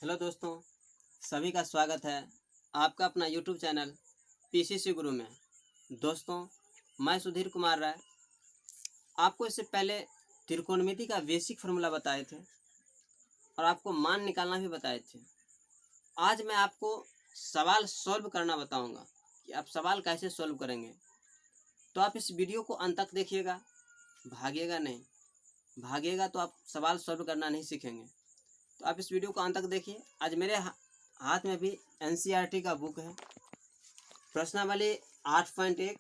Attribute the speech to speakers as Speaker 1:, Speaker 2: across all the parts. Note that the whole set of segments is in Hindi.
Speaker 1: हेलो दोस्तों, सभी का स्वागत है आपका अपना यूट्यूब चैनल पीसीसी गुरु में। दोस्तों, मैं सुधीर कुमार राय आपको इससे पहले त्रिकोणमिति का बेसिक फार्मूला बताए थे और आपको मान निकालना भी बताए थे। आज मैं आपको सवाल सॉल्व करना बताऊंगा कि आप सवाल कैसे सॉल्व करेंगे। तो आप इस वीडियो को अंत तक देखिएगा, भागिएगा नहीं। भागिएगा तो आप सवाल सॉल्व करना नहीं सीखेंगे। तो आप इस वीडियो को अंत तक देखिए। आज मेरे हाथ में भी एनसीईआरटी का बुक है। प्रश्नावली 8.1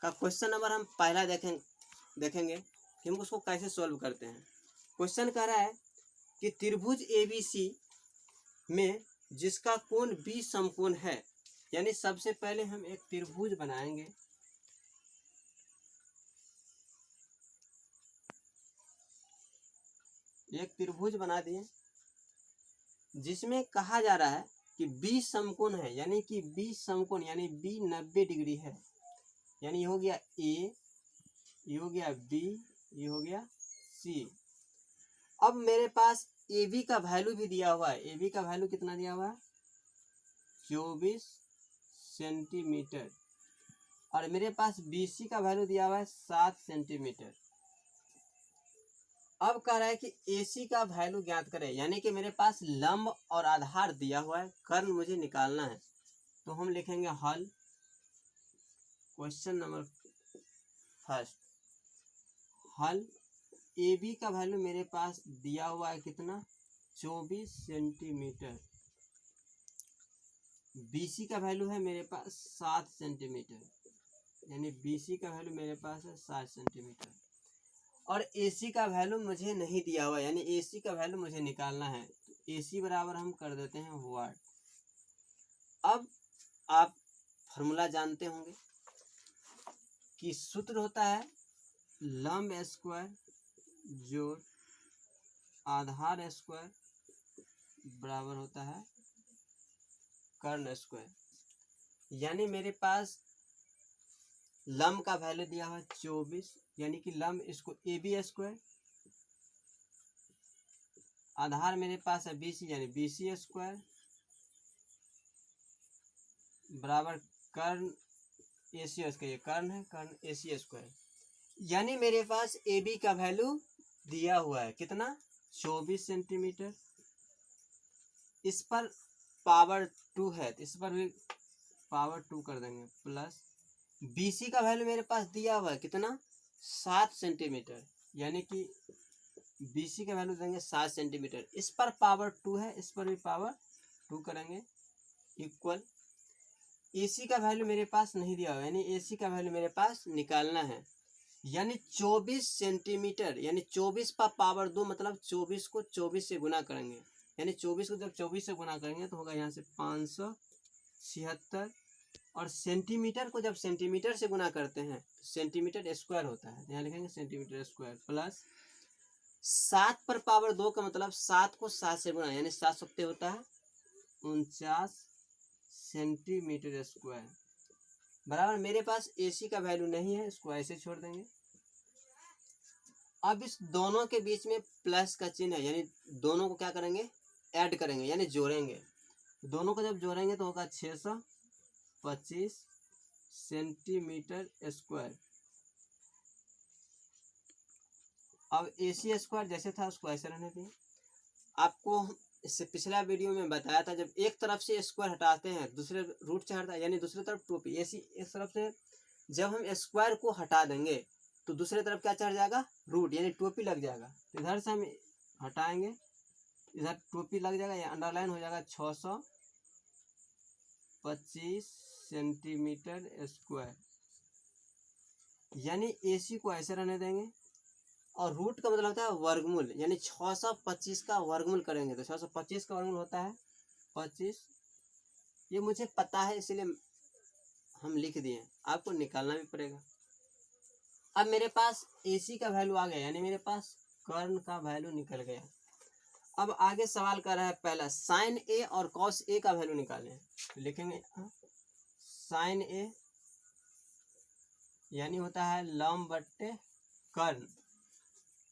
Speaker 1: का क्वेश्चन नंबर हम पहला देखेंगे कि हम उसको कैसे सॉल्व करते हैं। क्वेश्चन कह रहा है कि त्रिभुज एबीसी में जिसका कोण बी समकोण है, यानी सबसे पहले हम एक त्रिभुज बनाएंगे। एक त्रिभुज बना दिए जिसमें कहा जा रहा है कि बी समकोण है, यानी कि बी समकोण यानी बी 90 डिग्री है। यानी ये हो गया ए, ये हो गया बी, ये हो गया सी। अब मेरे पास ए बी का वैल्यू भी दिया हुआ है। ए बी का वैल्यू कितना दिया हुआ है? 24 सेंटीमीटर। और मेरे पास बी सी का वैल्यू दिया हुआ है 7 सेंटीमीटर। अब कह रहा है कि ए सी का वैल्यू ज्ञात करें, यानी कि मेरे पास लंब और आधार दिया हुआ है, कर्ण मुझे निकालना है। तो हम लिखेंगे हल। क्वेश्चन नंबर फर्स्ट, हल। ए बी का वैल्यू मेरे पास दिया हुआ है कितना? 24 सेंटीमीटर। बी सी का वैल्यू है मेरे पास 7 सेंटीमीटर, यानी बी सी का वैल्यू मेरे पास है 7 सेंटीमीटर। और ए सी का वैल्यू मुझे नहीं दिया हुआ, यानी ए सी का वैल्यू मुझे निकालना है। तो ए सी बराबर हम कर देते हैं वाट। अब आप फॉर्मूला जानते होंगे कि सूत्र होता है लंब स्क्वायर जोड़ आधार स्क्वायर बराबर होता है कर्ण स्क्वायर। यानी मेरे पास लंब का वैल्यू दिया हुआ है 24, यानी कि लंब इसको ए बी स्क्वायर, आधार मेरे पास है बी सी यानी बी सी स्क्वायर बराबर कर्ण ए सी स्क्वायर। ये कर्ण है, कर्ण ए सी स्क्वायर। यानी मेरे पास ए बी का वैल्यू दिया हुआ है कितना? 24 सेंटीमीटर। इस पर पावर 2 है तो इस पर भी पावर 2 कर देंगे, प्लस बी सी का वैल्यू मेरे पास दिया हुआ है कितना? 7 सेंटीमीटर, यानी कि बी सी का वैल्यू देंगे 7 सेंटीमीटर। इस पर पावर 2 है, इस पर भी पावर 2 करेंगे, इक्वल। ए सी का वैल्यू मेरे पास नहीं दिया हुआ, यानी ए सी का वैल्यू मेरे पास निकालना है। यानी 24 सेंटीमीटर, यानी 24 पर पावर 2, मतलब 24 को 24 से गुना करेंगे। यानी 24 को जब 24 से गुना करेंगे तो होगा यहाँ से 576। और सेंटीमीटर को जब सेंटीमीटर से गुना करते हैं तो सेंटीमीटर स्क्वायर होता है। यहाँ लिखेंगे सेंटीमीटर स्क्वायर, प्लस 7 पर पावर 2 का मतलब 7 को 7 से गुना, यानी 7 सत्ते होता है 49 सेंटीमीटर स्क्वायर बराबर। मेरे पास एसी का वैल्यू नहीं है, इसको ऐसे छोड़ देंगे। अब इस दोनों के बीच में प्लस का चिन्ह है, यानी दोनों को क्या करेंगे? ऐड करेंगे, यानी जोड़ेंगे। दोनों को जब जोड़ेंगे तो होगा 625 सेंटीमीटर स्क्वायर। अब एसी स्क्वायर जैसे था उसको ऐसे रहने दें। आपको इससे पिछला वीडियो में बताया था, जब एक तरफ से स्क्वायर हटाते हैं दूसरे रूट से हटता है, यानी दूसरी तरफ टोपी। एसी इस तरफ से जब हम स्क्वायर को हटा देंगे तो दूसरी तरफ क्या चढ़ जाएगा? रूट, यानी टोपी लग जाएगा। इधर से हम हटाएंगे, इधर टोपी लग जाएगा, या अंडरलाइन हो जाएगा 625 सेंटीमीटर स्क्वायर। यानी एसी को ऐसे रहने देंगे। और रूट का मतलब होता है वर्गमूल, यानी 625 का वर्गमूल करेंगे तो 625 का वर्गमूल होता है 25। ये मुझे पता है इसलिए हम लिख दिए, आपको निकालना भी पड़ेगा। अब मेरे पास एसी का वैल्यू आ गया, यानी मेरे पास कर्ण का वैल्यू निकल गया। अब आगे सवाल कर रहा है पहला, साइन ए और कॉस ए का वैल्यू निकालें। लिखेंगे साइन ए यानी होता है लंब बट्टे कर्ण,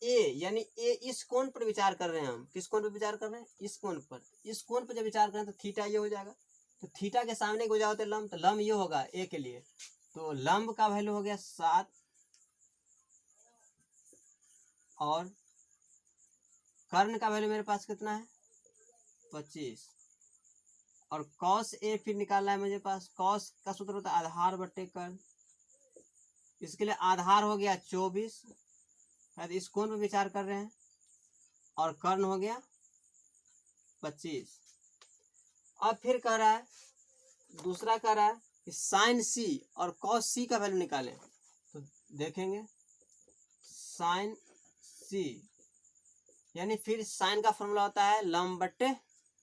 Speaker 1: ए यानी ए इस कोण पर विचार कर रहे हैं हम। किस कोण पर विचार कर रहे हैं? इस कोण पर। इस कोण पर जब विचार करें तो थीटा ये हो जाएगा। तो थीटा के सामने हो जाओ तो लंब, तो लंब ये होगा ए के लिए। तो लंब का वैल्यू हो गया 7 और कर्ण का वैल्यू मेरे पास कितना है? 25। और कॉस ए फिर निकालना है मुझे पास। कॉस का सूत्र होता है आधार बट्टे कर्ण। इसके लिए आधार हो गया 24, इस कोण पर विचार कर रहे हैं, और कर्ण हो गया 25। अब फिर कह रहा है, दूसरा कह रहा है कि साइन सी और कॉस सी का वैल्यू निकालें। तो देखेंगे साइन सी यानी फिर साइन का फॉर्मूला होता है लंब बट्टे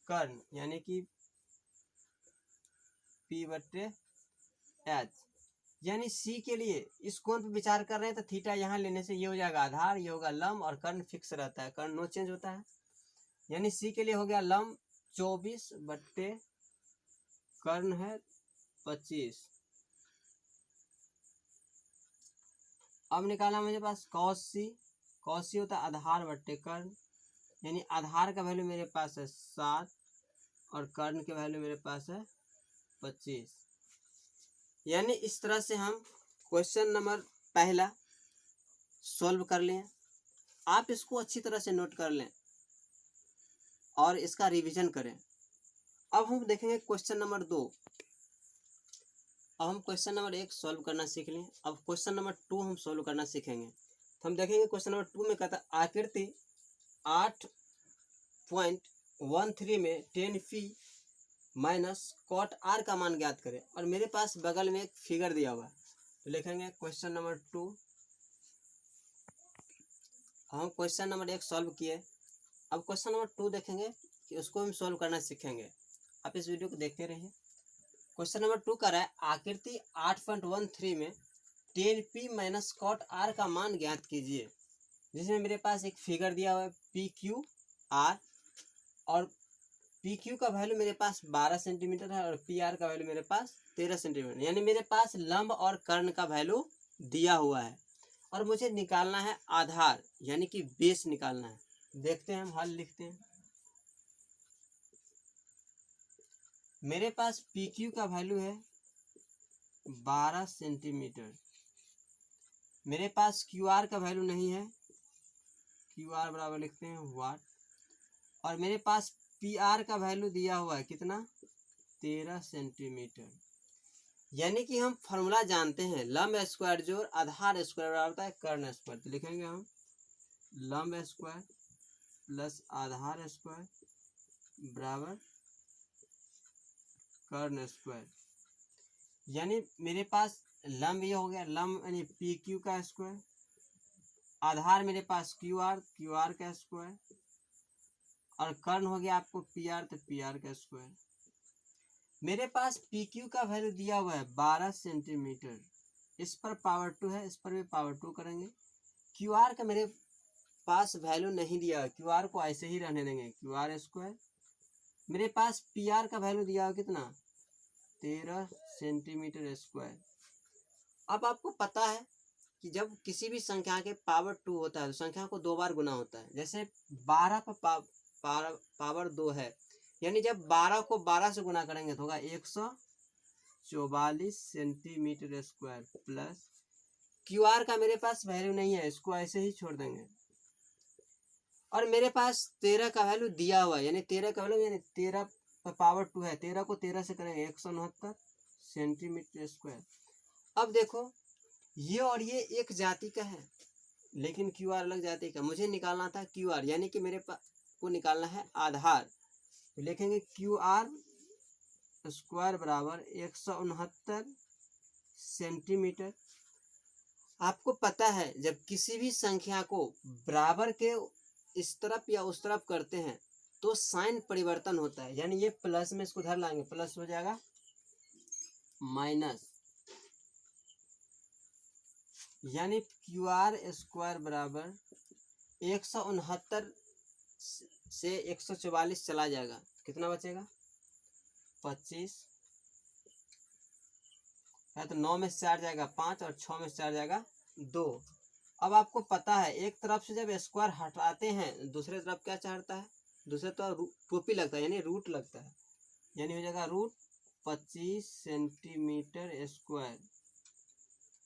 Speaker 1: कर्ण, यानी कि P बट्टे एच। यानी सी के लिए इस कोण पर विचार कर रहे हैं तो थीटा यहाँ लेने से ये हो जाएगा आधार, ये होगा लंब, और कर्ण फिक्स रहता है, कर्ण नो चेंज होता है। यानी सी के लिए हो गया लंब 24 बट्टे कर्ण है 25। अब निकाला मेरे पास कॉस सी। कॉस सी होता है आधार बट्टे कर्ण, यानी आधार का वैल्यू मेरे पास है 7 और कर्ण के वैल्यू मेरे पास है 25। यानी इस तरह से हम क्वेश्चन नंबर पहला सॉल्व कर लें। आप इसको अच्छी तरह से नोट कर लें और इसका रिवीजन करें। अब हम देखेंगे क्वेश्चन नंबर 2। अब हम क्वेश्चन नंबर 1 सॉल्व करना सीख लें, अब क्वेश्चन नंबर 2 हम सॉल्व करना सीखेंगे। तो हम देखेंगे क्वेश्चन नंबर 2 में कहता है आकृति 8.13 में 10φ माइनस कॉट आर का मान ज्ञात करें, और मेरे पास बगल में एक फिगर दिया हुआ है। तो लिखेंगे क्वेश्चन नंबर 2। हम क्वेश्चन नंबर 1 सॉल्व किए, अब क्वेश्चन नंबर 2 देखेंगे कि उसको हम सॉल्व करना सीखेंगे। आप इस वीडियो को देखते रहिए। क्वेश्चन नंबर 2 कर रहा है आकृति 8.13 में 10p माइनस कॉट आर का मान ज्ञात कीजिए, जिसमें मेरे पास एक फिगर दिया हुआ है PQR, और PQ का वैल्यू मेरे पास 12 सेंटीमीटर है और PR का वैल्यू मेरे पास 13 सेंटीमीटर। यानी मेरे पास लंब और कर्ण का वैल्यू दिया हुआ है, और मुझे निकालना है आधार यानी कि बेस निकालना है। देखते हैं हम हल लिखते हैं। मेरे पास PQ का वैल्यू है 12 सेंटीमीटर। मेरे पास QR का वैल्यू नहीं है, QR बराबर लिखते हैं वाट, और मेरे पास PR का वैल्यू दिया हुआ है कितना? 13 सेंटीमीटर। यानी कि हम फॉर्मूला जानते हैं लंब स्क्वायर जोड़ आधार स्क्वायर बराबर होता है कर्ण स्क्वायर। तो लिखेंगे हम लंब स्क्वायर प्लस आधार स्क्वायर बराबर कर्ण स्क्वायर। यानी मेरे पास लंब ये हो गया, लंब यानी PQ का स्क्वायर, आधार मेरे पास QR का स्क्वायर, और कर्ण हो गया आपको PR, तो PR का स्क्वायर। मेरे पास PQ का वैल्यू दिया हुआ है 12 सेंटीमीटर, इस पर पावर 2 है, इस पर भी पावर 2 करेंगे। QR का मेरे पास वैल्यू नहीं दिया है, QR को ऐसे ही रहने देंगे, QR स्क्वायर। मेरे पास PR का वैल्यू दिया हुआ कितना? 13 सेंटीमीटर स्क्वायर। अब आपको पता है कि जब किसी भी संख्या के पावर 2 होता है तो संख्या को 2 बार गुना होता है। जैसे 12 पर पावर 2 है, यानी जब 12 को 12 से गुना करेंगे तो होगा 144 सेंटीमीटर स्क्वायर, प्लस QR का मेरे पास वैल्यू नहीं है, इसको ऐसे ही छोड़ देंगे। और मेरे पास 13 का वैल्यू दिया हुआ है, यानी 13 का वैल्यू यानी 13 पर पावर 2 है, 13 को 13 से करेंगे 169 सेंटीमीटर स्क्वायर। अब देखो ये और ये एक जाति का है, लेकिन QR अलग जाति का। मुझे निकालना था QR, यानी कि मेरे पास को निकालना है आधार। तो लिखेंगे QR स्क्वायर बराबर 169 सेंटीमीटर। आपको पता है जब किसी भी संख्या को बराबर के इस तरफ या उस तरफ करते हैं तो साइन परिवर्तन होता है, यानी ये प्लस में इसको धर लाएंगे, प्लस हो जाएगा माइनस, यानी QR स्क्वायर बराबर 169 से 144 चला जाएगा, कितना बचेगा? 25 है, तो 9 में से 4 जाएगा 5 और 6 में से 4 जाएगा 2, अब आपको पता है एक तरफ से जब स्क्वायर हटाते हैं दूसरे तरफ क्या चढ़ता है, दूसरे तरफ टोपी लगता है यानी रूट लगता है, यानी हो जाएगा रूट 25 सेंटीमीटर स्क्वायर,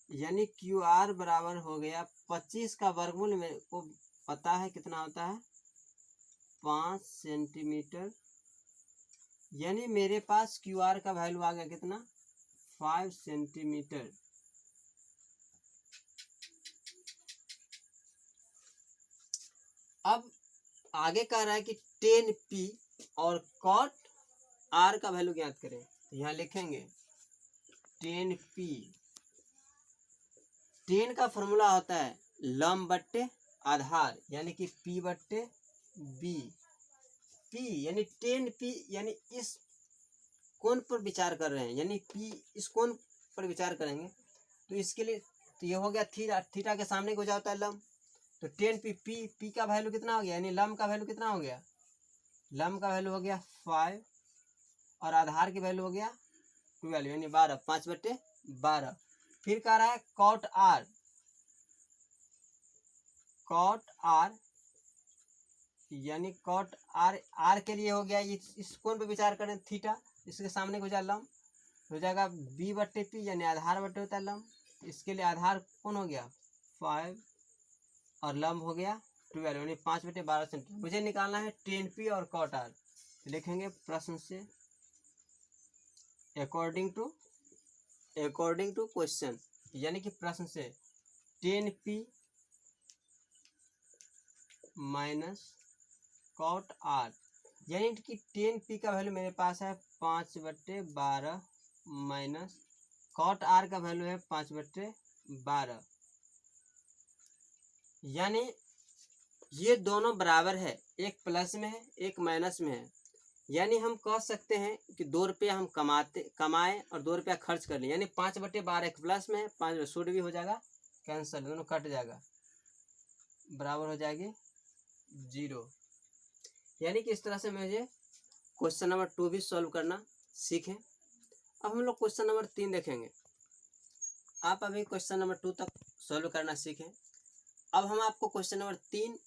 Speaker 1: यानी क्यू आर बराबर हो गया 25 का वर्गमूल मेरे को पता है कितना होता है 5 सेंटीमीटर, यानी मेरे पास क्यू आर का वैल्यू आ गया कितना 5 सेंटीमीटर। अब आगे कह रहा है कि 10p और cot r का वैल्यू ज्ञात करें, तो यहाँ लिखेंगे 10p, 10 का फॉर्मूला होता है लंब बट्टे आधार यानी कि p बट्टे b, p यानी 10p यानी इस कोण पर विचार कर रहे हैं, यानी p इस कोण पर विचार करेंगे तो इसके लिए तो ये हो गया थीटा, थीटा के सामने को जाता है लंब, तो 10p, p का वैल्यू कितना हो गया यानी लंब का वैल्यू कितना हो गया, लंब का वैल्यू हो गया 5 और आधार की वैल्यू हो गया 12 यानी 12, 5/12। फिर कह रहा है cot r, cot r यानी cot r, r के लिए हो गया इस कोण पे विचार करें थीटा, इसके सामने को जाए लंब हो जाएगा b/p यानी आधार बट्टे होता है लंब, इसके लिए आधार कौन हो गया 5 और लंब हो गया 12 यानी 5/12 सेंटीमीटर। मुझे निकालना है 10p और cot r, लिखेंगे प्रश्न से अकॉर्डिंग टू क्वेश्चन, यानी कि प्रश्न से 10p माइनस cot r, यानी कि 10p का वैल्यू मेरे पास है 5/12 माइनस cot r का वैल्यू है 5/12, यानी ये दोनों बराबर है, एक प्लस में है एक माइनस में है, यानी हम कह सकते हैं कि 2 रुपया हम कमाए और 2 रुपया खर्च कर लिए, यानी 5/12 एक प्लस में है, 5 सूट भी हो जाएगा कैंसिल, दोनों कट जाएगा बराबर हो जाएगी 0, यानी कि इस तरह से मुझे क्वेश्चन नंबर 2 भी सॉल्व करना सीखें। अब हम लोग क्वेश्चन नंबर 3 देखेंगे, आप अभी क्वेश्चन नंबर 2 तक सॉल्व करना सीखें, अब हम आपको क्वेश्चन नंबर 3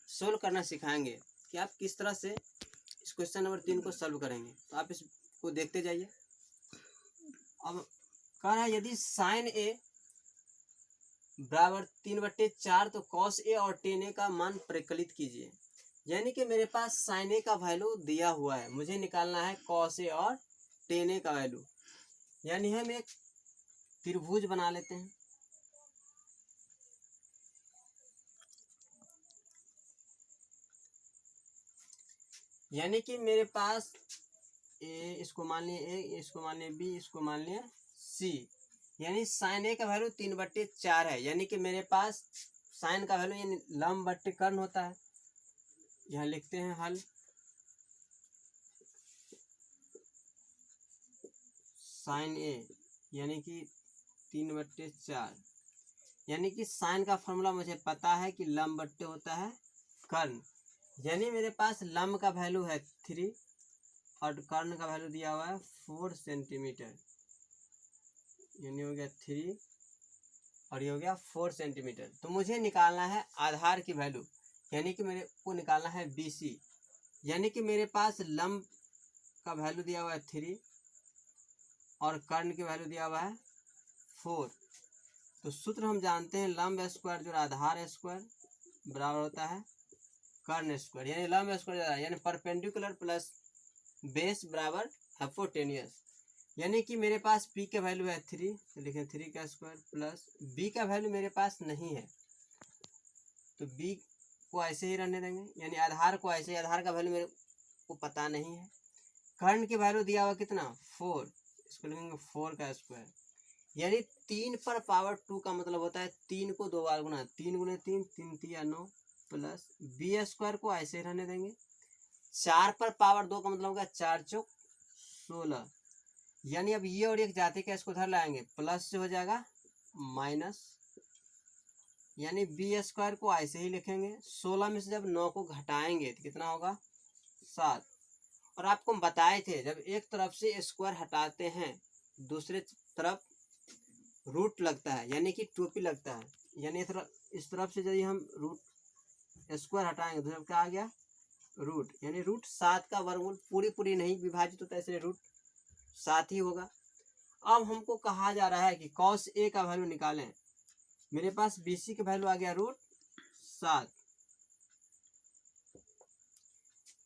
Speaker 1: सॉल्व करना सिखाएंगे कि आप किस तरह से इस क्वेश्चन नंबर 3 को सॉल्व करेंगे, तो आप इसको देखते जाइए। अब कह रहा है यदि साइन ए बराबर 3/4 तो कॉस ए और टेन ए का मान परिकलित कीजिए, यानी कि मेरे पास साइन ए का वैल्यू दिया हुआ है, मुझे निकालना है कॉस ए और टेन ए का वैल्यू, यानी हम एक त्रिभुज बना लेते हैं, यानी कि मेरे पास ए, इसको मान लिए ए, इसको मान लिए बी, इसको मान लिए सी, यानी साइन ए का वैल्यू 3/4 है, यानी कि मेरे पास साइन का वैल्यू यानी लंब बट्टे कर्ण होता है, यहाँ लिखते हैं हल, साइन ए यानी कि 3/4, यानी कि साइन का फॉर्मूला मुझे पता है कि लंब बट्टे होता है कर्ण, यानी मेरे पास लंब का वैल्यू है 3 और कर्ण का वैल्यू दिया हुआ है 4 सेंटीमीटर, यानी हो गया 3 और ये हो गया 4 सेंटीमीटर। तो मुझे निकालना है आधार की वैल्यू, यानी कि मेरे को निकालना है BC, यानी कि मेरे पास लंब का वैल्यू दिया हुआ है 3 और कर्ण की वैल्यू दिया हुआ है 4, तो सूत्र हम जानते हैं लंब स्क्वायर जो आधार स्क्वायर बराबर होता है कर्ण स्क्वायर, यानी लंब स्क्वायर यानी परपेंडिकुलर प्लस बेस बराबर हाइपोटेन्यूस, यानी कि मेरे पास p का वैल्यू है 3 तो लिखें 3 का स्क्वायर प्लस b का वैल्यू मेरे पास नहीं है तो b को ऐसे ही रहने देंगे, यानी आधार को ऐसे ही, आधार का वैल्यू मेरे को पता नहीं है, कर्ण की वैल्यू दिया हुआ कितना 4, इसको लिखेंगे 4 का स्क्वायर, यानी 3 पर पावर 2 का मतलब होता है 3 को 2 बार गुना, 3 गुने 3 3 3 9 प्लस बी स्क्वायर को ऐसे ही रहने देंगे, 4 पर पावर 2 का मतलब होगा 4 चौक 16, यानी अब ये और एक जाति का इसको उधर लाएंगे प्लस से हो जाएगा माइनस, यानी बी स्क्वायर को ऐसे ही लिखेंगे, 16 में से जब 9 को घटाएंगे तो कितना होगा 7, और आपको बताए थे जब एक तरफ से स्क्वायर हटाते हैं दूसरे तरफ रूट लगता है यानी कि टोपी लगता है, यानी इस तरफ से यदि हम रूट स्क्वायर हटाएंगे तो क्या आ गया रूट, यानी रूट 7 का वर्गमूल पूरी नहीं विभाजित होता है, इसलिए रूट 7 ही होगा। अब हमको कहा जा रहा है कि cos A का वैल्यू निकालें। मेरे पास BC का वैल्यू आ गया रूट 7,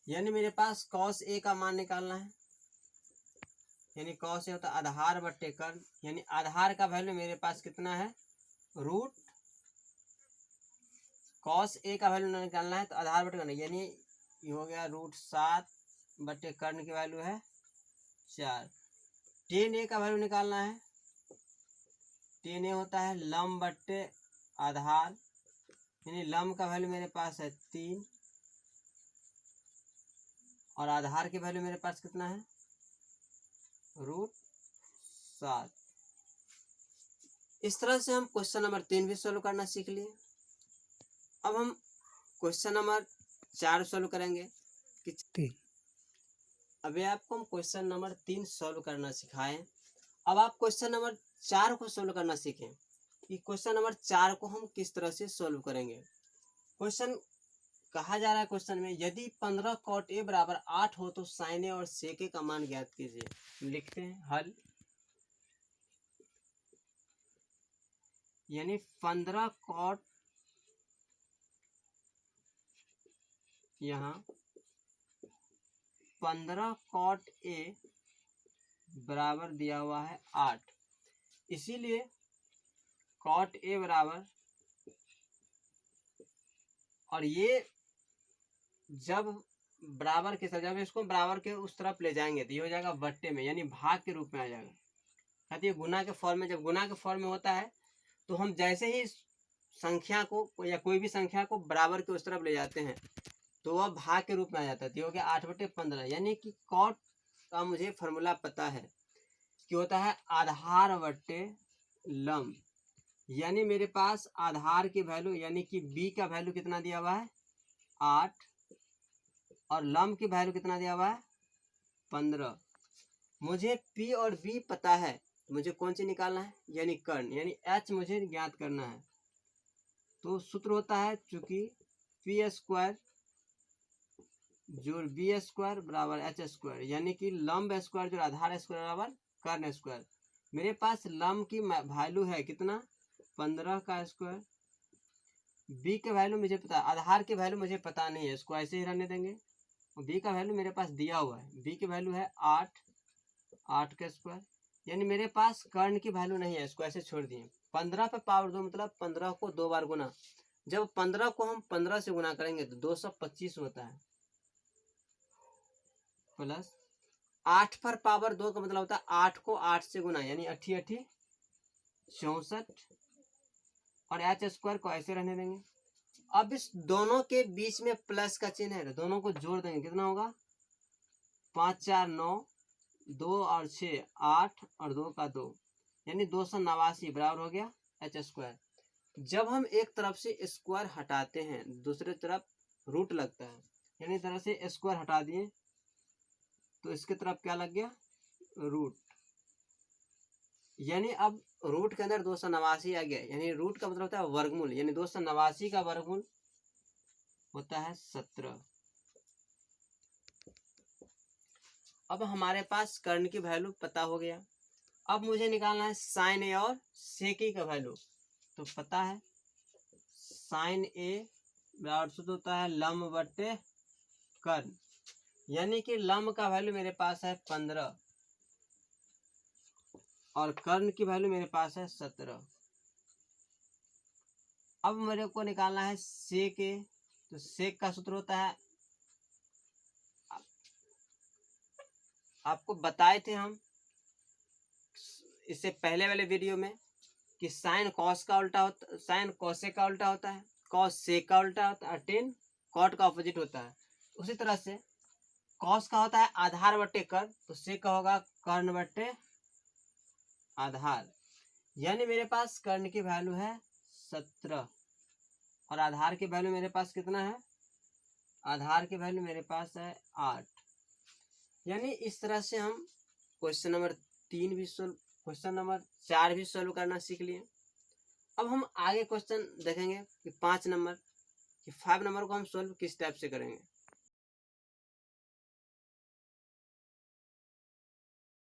Speaker 1: यानी मेरे पास cos A का मान निकालना है, यानी cos A होता है आधार बट्टे कर्ण, यानी आधार का वैल्यू मेरे पास कितना है रूट, cos A का वैल्यू निकालना है तो आधार बट्टे कर्ण, यानी ये हो गया रूट 7 बट्टे कर्ण की वैल्यू है 4। tan A का वैल्यू निकालना है, tan A होता है लंब बट्टे आधार, यानी लंब का वैल्यू मेरे पास है 3 और आधार की वैल्यू मेरे पास कितना है रूट 7। इस तरह से हम क्वेश्चन नंबर 3 भी सोल्व करना सीख लिए। अब हम क्वेश्चन नंबर 4 सोल्व करेंगे कि अभी आपको हम क्वेश्चन नंबर 3 सोल्व करना सिखाएं। अब आप क्वेश्चन नंबर 4 को सोल्व करना सीखें कि क्वेश्चन नंबर 4 को हम किस तरह से सोल्व करेंगे। क्वेश्चन कहा जा रहा है क्वेश्चन में यदि 15 cot A बराबर 8 हो तो sin A और sec A का मान ज्ञात कीजिए। लिखते हैं हल, यानी 15 cot यहाँ 15 cot A बराबर दिया हुआ है 8, इसीलिए cot A बराबर, और ये जब बराबर के साथ जब इसको बराबर के उस तरफ ले जाएंगे तो ये हो जाएगा बट्टे में, यानी भाग के रूप में आ जाएगा। कहते हैं गुना के फॉर्म में, जब गुना के फॉर्म में होता है तो हम जैसे ही संख्या को या कोई भी संख्या को बराबर के उस तरफ ले जाते हैं तो वह भाग के रूप में आ जाता है। तो ये हो गया 8/15, यानी कि कॉट का मुझे फॉर्मूला पता है कि होता है आधार बट्टे लंब, यानी मेरे पास आधार की वैल्यू यानी कि B का वैल्यू कितना दिया हुआ है 8 और लंब की वैल्यू कितना दिया हुआ है 15। मुझे P और B पता है, मुझे कौन सी निकालना है यानी कर्ण, यानी H मुझे ज्ञात करना है। तो सूत्र होता है चूंकि P स्क्वायर जोड़ B स्क्वायर बराबर H स्क्वायर, यानी कि लंब स्क्वायर जोड़ आधार स्क्वायर बराबर कर्ण स्क्वायर। मेरे पास लंब की वैल्यू है कितना 15 का स्क्वायर, B का वैल्यू मुझे पता, आधार की वैल्यू मुझे पता नहीं है, इसको ऐसे ही रहने देंगे। और B का वैल्यू मेरे पास दिया हुआ है, B की वैल्यू है 8 का स्क्वायर, यानी मेरे पास कर्ण की वैल्यू नहीं है, इसको ऐसे छोड़ दिए। 15 पे पावर 2 मतलब 15 को 2 बार गुना, जब 15 को हम 15 से गुना करेंगे तो 225 होता है, प्लस 8 पर पावर 2 का मतलब होता है 8 को 8 से गुना, यानी 8 8 64 और H स्क्वायर को ऐसे रहने देंगे। अब इस दोनों के बीच में प्लस का चिन्ह है, दोनों को जोड़ देंगे, कितना होगा 5 4 9, 2 और 6 8 और 2 का 2, यानी 289 बराबर हो गया H स्क्वायर। जब हम एक तरफ से स्क्वायर हटाते हैं दूसरी तरफ रूट लगता है, यानी तरह से स्क्वायर हटा दिए तो इसके तरफ क्या लग गया रूट, यानी अब रूट के अंदर 289 आ गया, यानी रूट का मतलब होता है वर्गमूल, यानी 289 का वर्गमूल होता है 17। अब हमारे पास कर्ण की वैल्यू पता हो गया। अब मुझे निकालना है साइन ए और सेक ए का वैल्यू। तो पता है साइन ए बराबर सूत्र होता है लंब बट्टे कर्ण, यानी कि लंब का वैल्यू मेरे पास है 15 और कर्ण की वैल्यू मेरे पास है 17। अब मेरे को निकालना है सेक ए, तो सेक का सूत्र होता है, आपको बताए थे हम इससे पहले वाले वीडियो में कि साइन कॉस का उल्टा होता, साइन कॉसेक का उल्टा होता है, कॉस सेक का उल्टा होता है और टेन कॉट का ऑपोजिट होता है। उसी तरह से कॉस का होता है आधार बट्टे कर्ण, तो सेक का होगा कर्ण बट्टे आधार, यानी मेरे पास कर्ण की वैल्यू है 17 और आधार की वैल्यू मेरे पास कितना है, आधार की वैल्यू मेरे पास है 8। यानी इस तरह से हम क्वेश्चन नंबर 3 भी सोल्व, क्वेश्चन नंबर 4 भी सोल्व करना सीख लिए। अब हम आगे क्वेश्चन देखेंगे कि 5 नंबर कि 5 नंबर को हम सोल्व किस टाइप से करेंगे।